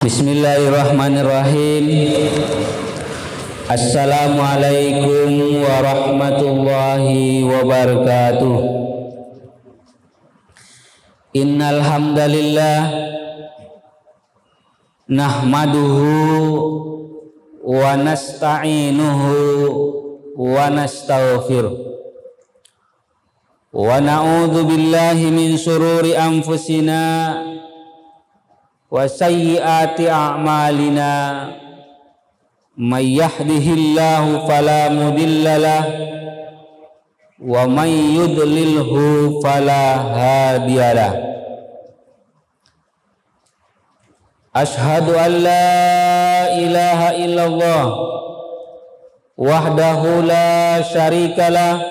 Bismillahirrahmanirrahim. Assalamualaikum warahmatullahi wabarakatuh. Innal hamdalillah nahmaduhu wa nasta'inuhu wa nastaghfiruh wa na'udzu billahi min shururi anfusina wa sayyiati a'malina may yahdihillahu fala mudhillalah wa may yudlilhu fala hadiyalah. Ashhadu an la ilaha illallah wahdahu la syarikalah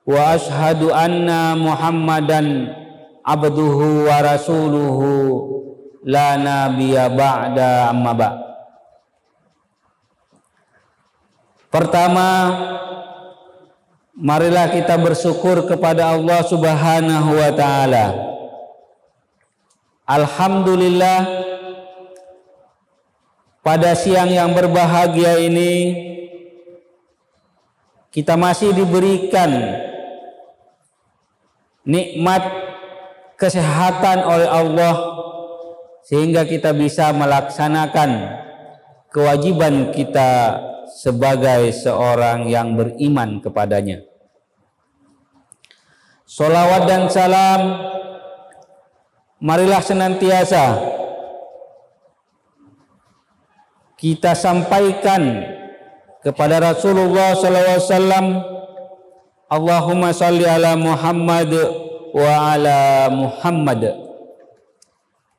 wa ashhadu anna Muhammadan abduhu wa rasuluhu la nabiyya ba'da amma ba'. Pertama, marilah kita bersyukur kepada Allah Subhanahu wa taala. Alhamdulillah, pada siang yang berbahagia ini kita masih diberikan nikmat kesehatan oleh Allah sehingga kita bisa melaksanakan kewajiban kita sebagai seorang yang beriman kepadanya. Sholawat dan salam marilah senantiasa kita sampaikan kepada Rasulullah SAW. Allahumma sholli ala Muhammad wa ala Muhammad.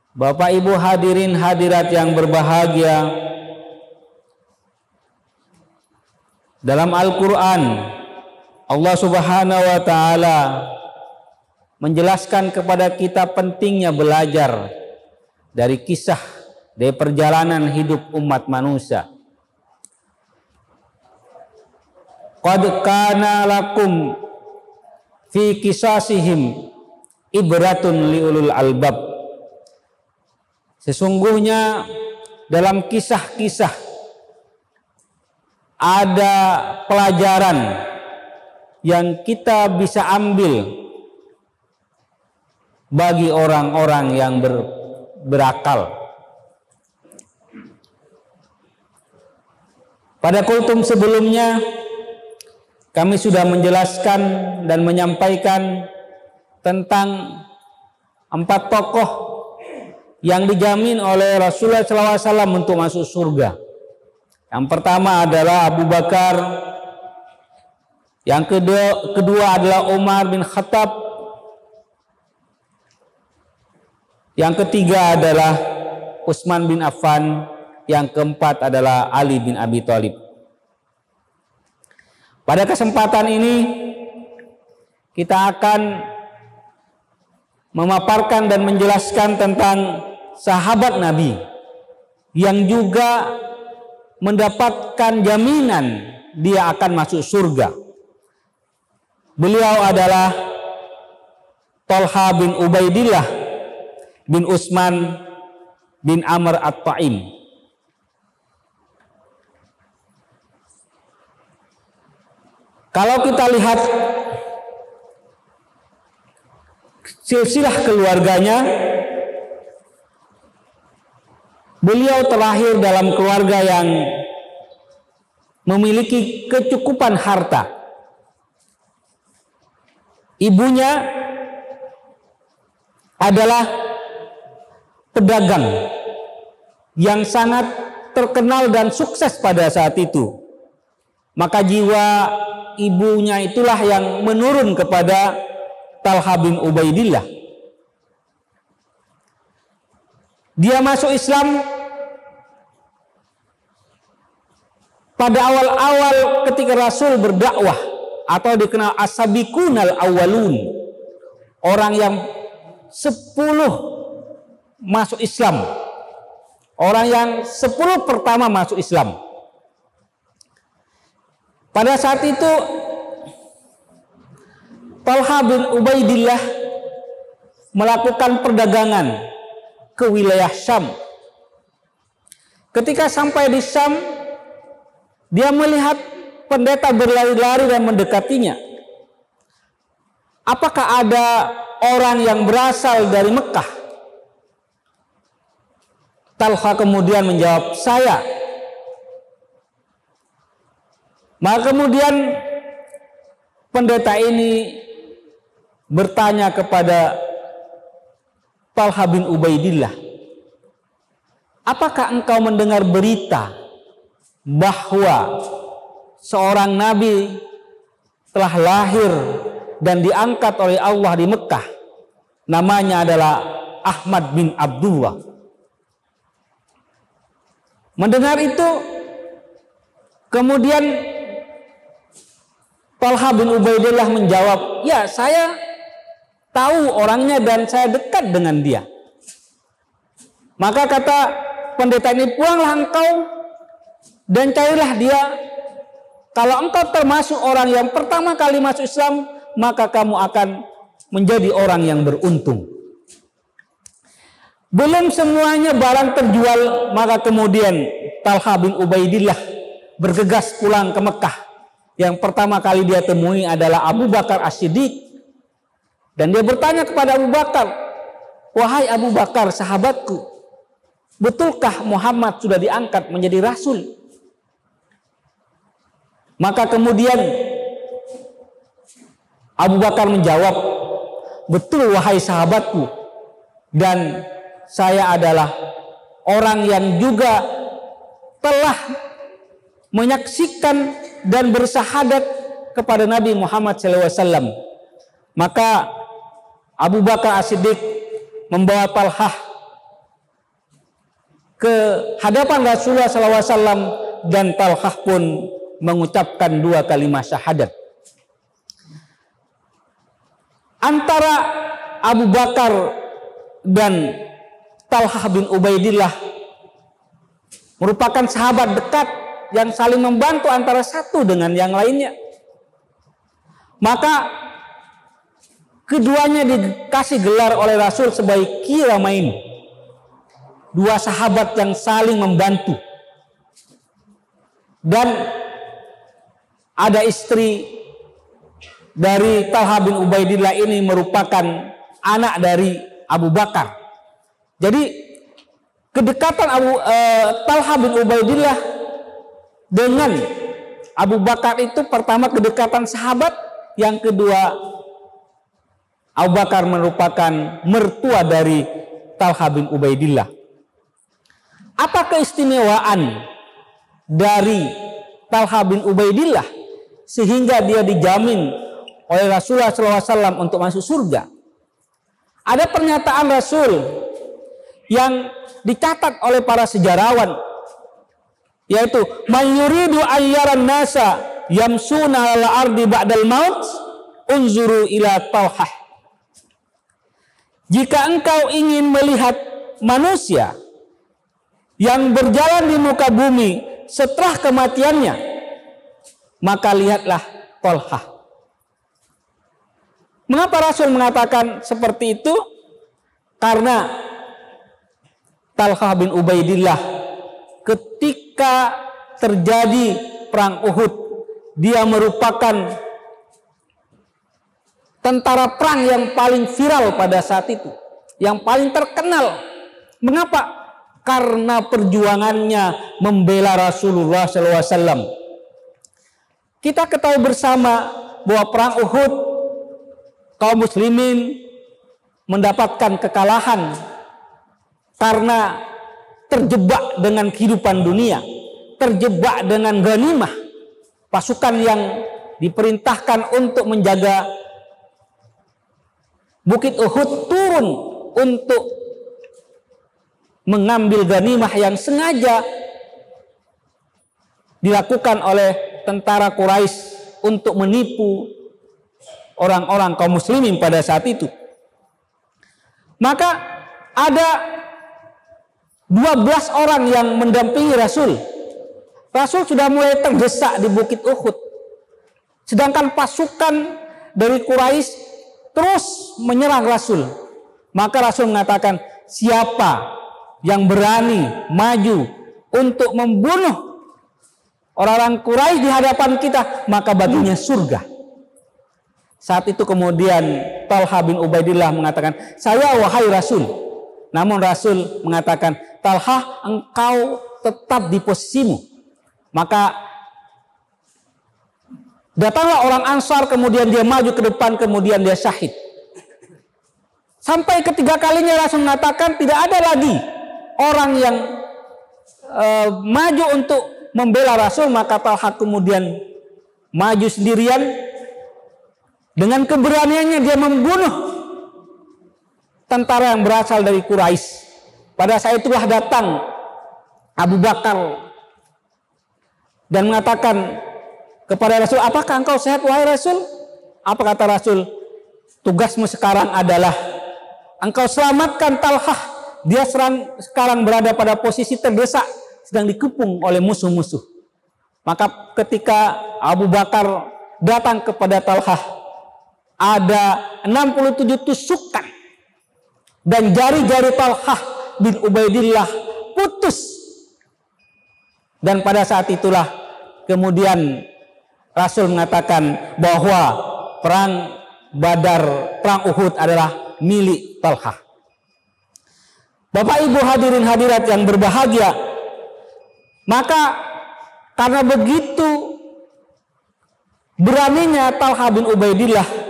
Bapak Ibu hadirin hadirat yang berbahagia, dalam Al-Quran Allah Subhanahu wa ta'ala menjelaskan kepada kita pentingnya belajar dari kisah, dari perjalanan hidup umat manusia. Qad kana lakum fi qisasihim ibratun liulul albab. Sesungguhnya dalam kisah-kisah ada pelajaran yang kita bisa ambil bagi orang-orang yang berakal. Pada kultum sebelumnya kami sudah menjelaskan dan menyampaikan tentang 4 tokoh yang dijamin oleh Rasulullah SAW untuk masuk surga. Yang pertama adalah Abu Bakar, yang kedua adalah Umar bin Khattab, yang ketiga adalah Utsman bin Affan, yang keempat adalah Ali bin Abi Thalib. Pada kesempatan ini kita akan memaparkan dan menjelaskan tentang sahabat Nabi yang juga mendapatkan jaminan dia akan masuk surga. Beliau adalah Thalha bin Ubaidillah bin Utsman bin Amr at-Ta'im. Kalau kita lihat silsilah keluarganya, beliau terlahir dalam keluarga yang memiliki kecukupan harta. Ibunya adalah pedagang yang sangat terkenal dan sukses pada saat itu. Maka jiwa ibunya itulah yang menurun kepada Thalha bin Ubaidillah. Dia masuk Islam pada awal-awal ketika Rasul berdakwah, atau dikenal as-sabiqunal awwalun, orang yang 10 masuk Islam, orang yang 10 pertama masuk Islam. Pada saat itu Thalha bin Ubaidillah melakukan perdagangan ke wilayah Syam Ketika sampai di Syam, dia melihat pendeta berlari-lari dan mendekatinya. Apakah ada orang yang berasal dari Mekah? Talha kemudian menjawab, saya. Maka kemudian pendeta ini bertanya kepada Talha bin Ubaidillah, apakah engkau mendengar berita bahwa seorang nabi telah lahir dan diangkat oleh Allah di Mekah? Namanya adalah Ahmad bin Abdullah. Mendengar itu, kemudian Talha bin Ubaidillah menjawab, ya, saya tahu orangnya dan saya dekat dengan dia. Maka kata pendeta ini, pulanglah engkau dan carilah dia. Kalau engkau termasuk orang yang pertama kali masuk Islam, maka kamu akan menjadi orang yang beruntung. Belum semuanya barang terjual, maka kemudian Talha bin Ubaidillah bergegas pulang ke Mekah. Yang pertama kali dia temui adalah Abu Bakar As-Siddiq. Dan dia bertanya kepada Abu Bakar, wahai Abu Bakar, sahabatku, betulkah Muhammad sudah diangkat menjadi rasul? Maka kemudian Abu Bakar menjawab, betul wahai sahabatku, dan saya adalah orang yang juga telah menyaksikan dan bersyahadat kepada Nabi Muhammad SAW. Maka Abu Bakar As-Siddiq membawa Talhah ke hadapan Rasulullah SAW dan Talhah pun mengucapkan 2 kalimat syahadat. Antara Abu Bakar dan Talhah bin Ubaidillah merupakan sahabat dekat yang saling membantu antara satu dengan yang lainnya. Maka keduanya dikasih gelar oleh Rasul sebagai Kiramain, 2 sahabat yang saling membantu. Dan ada istri dari Talha bin Ubaidillah ini merupakan anak dari Abu Bakar. Jadi kedekatan Talha bin Ubaidillah dengan Abu Bakar itu pertama kedekatan sahabat, yang kedua Abu Bakar merupakan mertua dari Talha bin Ubaidillah. Apa keistimewaan dari Talha bin Ubaidillah sehingga dia dijamin oleh Rasulullah SAW untuk masuk surga? Ada pernyataan Rasul yang dicatat oleh para sejarawan, yaitu man yuridu ayyaran nasa yamsuna ala ardi ba'dal maut unzuru ila Talhah. Jika engkau ingin melihat manusia yang berjalan di muka bumi setelah kematiannya, maka lihatlah Talhah. Mengapa Rasul mengatakan seperti itu? Karena Talha bin Ubaidillah ketika terjadi perang Uhud, dia merupakan tentara perang yang paling viral pada saat itu, yang paling terkenal. Mengapa? Karena perjuangannya membela Rasulullah SAW. Kita ketahui bersama bahwa perang Uhud kaum muslimin mendapatkan kekalahan karena terjebak dengan kehidupan dunia, terjebak dengan ghanimah. Pasukan yang diperintahkan untuk menjaga Bukit Uhud turun untuk mengambil ghanimah yang sengaja dilakukan oleh tentara Quraisy untuk menipu orang-orang kaum muslimin pada saat itu. Maka ada 12 orang yang mendampingi Rasul. Rasul sudah mulai terdesak di Bukit Uhud. Sedangkan pasukan dari Quraisy terus menyerang Rasul. Maka Rasul mengatakan, siapa yang berani maju untuk membunuh orang-orang Quraisy di hadapan kita, maka baginya surga. Saat itu kemudian Talha bin Ubaidillah mengatakan, saya wahai Rasul. Namun Rasul mengatakan, Talha, engkau tetap di posisimu. Maka datanglah orang Ansar, kemudian dia maju ke depan, kemudian dia syahid. Sampai ketiga kalinya Rasul mengatakan tidak ada lagi orang yang maju untuk membela Rasul, maka Talha kemudian maju sendirian. Dengan keberaniannya dia membunuh tentara yang berasal dari Quraisy. Pada saat itulah datang Abu Bakar dan mengatakan kepada Rasul, apakah engkau sehat wahai Rasul? Apa kata Rasul? Tugasmu sekarang adalah engkau selamatkan Talha. Dia sekarang berada pada posisi terdesak, sedang dikepung oleh musuh-musuh. Maka ketika Abu Bakar datang kepada Talha, ada 67 tusukan dan jari-jari Talha bin Ubaidillah putus. Dan pada saat itulah kemudian Rasul mengatakan bahwa perang Badar, perang Uhud adalah milik Talha. Bapak Ibu hadirin hadirat yang berbahagia, maka karena begitu beraninya Talha bin Ubaidillah,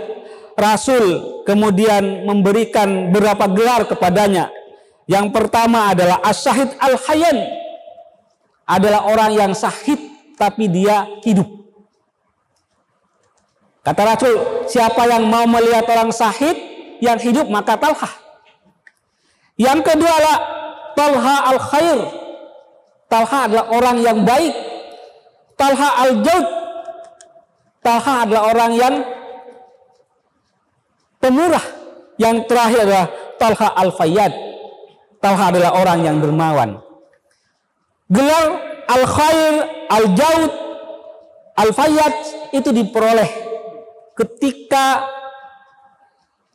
Rasul kemudian memberikan beberapa gelar kepadanya. Yang pertama adalah As-Syahid Al-Hayyan, adalah orang yang syahid tapi dia hidup. Kata Rasul, siapa yang mau melihat orang syahid yang hidup, maka Talha. Yang kedua adalah Talha Al-Khair, Talha adalah orang yang baik. Talha Al-Jaud, Talha adalah orang yang pemurah. Yang terakhir adalah Talha Al-Fayyad, Talha adalah orang yang dermawan. Gelar Al-Khair, Al-Jaud, Al-Fayyad itu diperoleh ketika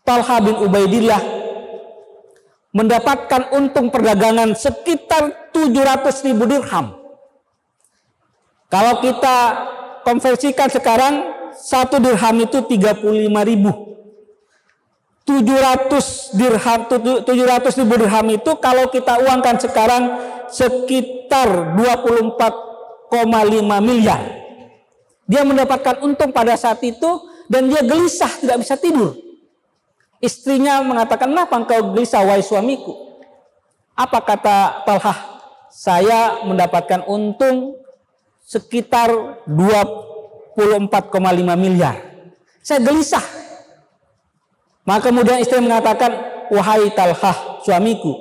Talha bin Ubaidillah mendapatkan untung perdagangan sekitar 700.000 dirham. Kalau kita konversikan sekarang, 1 dirham itu 35.000. 700.000 dirham itu kalau kita uangkan sekarang sekitar 24,5 miliar. Dia mendapatkan untung pada saat itu dan dia gelisah, tidak bisa tidur. Istrinya mengatakan, kenapa engkau gelisah wahai suamiku? Apa kata Talha? Saya mendapatkan untung sekitar 24,5 miliar. Saya gelisah. Maka kemudian istri mengatakan, wahai Talha, suamiku,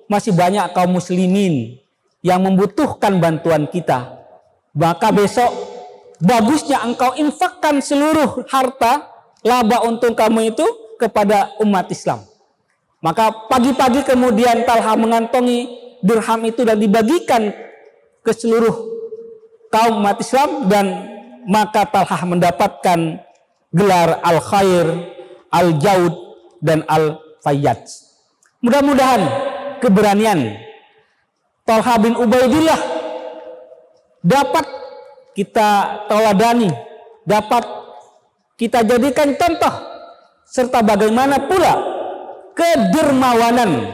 masih banyak kaum muslimin yang membutuhkan bantuan kita. Maka besok bagusnya engkau infakkan seluruh harta laba untung kamu itu kepada umat Islam. Maka pagi-pagi kemudian Talha mengantongi dirham itu dan dibagikan ke seluruh kaum umat Islam, dan maka Talha mendapatkan gelar Al-Khair, Al-Jaud, dan Al-Fayyad. Mudah-mudahan keberanian Talha bin Ubaidillah dapat kita teladani, dapat kita jadikan contoh, serta bagaimana pula kedermawanan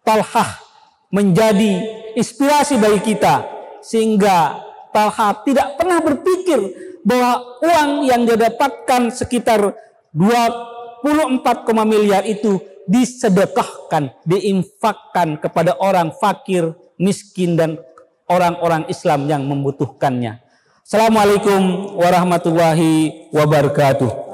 Talha menjadi inspirasi bagi kita, sehingga Talha tidak pernah berpikir bahwa uang yang dia dapatkan sekitar 24, miliar itu disedekahkan, diinfakkan kepada orang fakir, miskin, dan orang-orang Islam yang membutuhkannya. Assalamualaikum warahmatullahi wabarakatuh.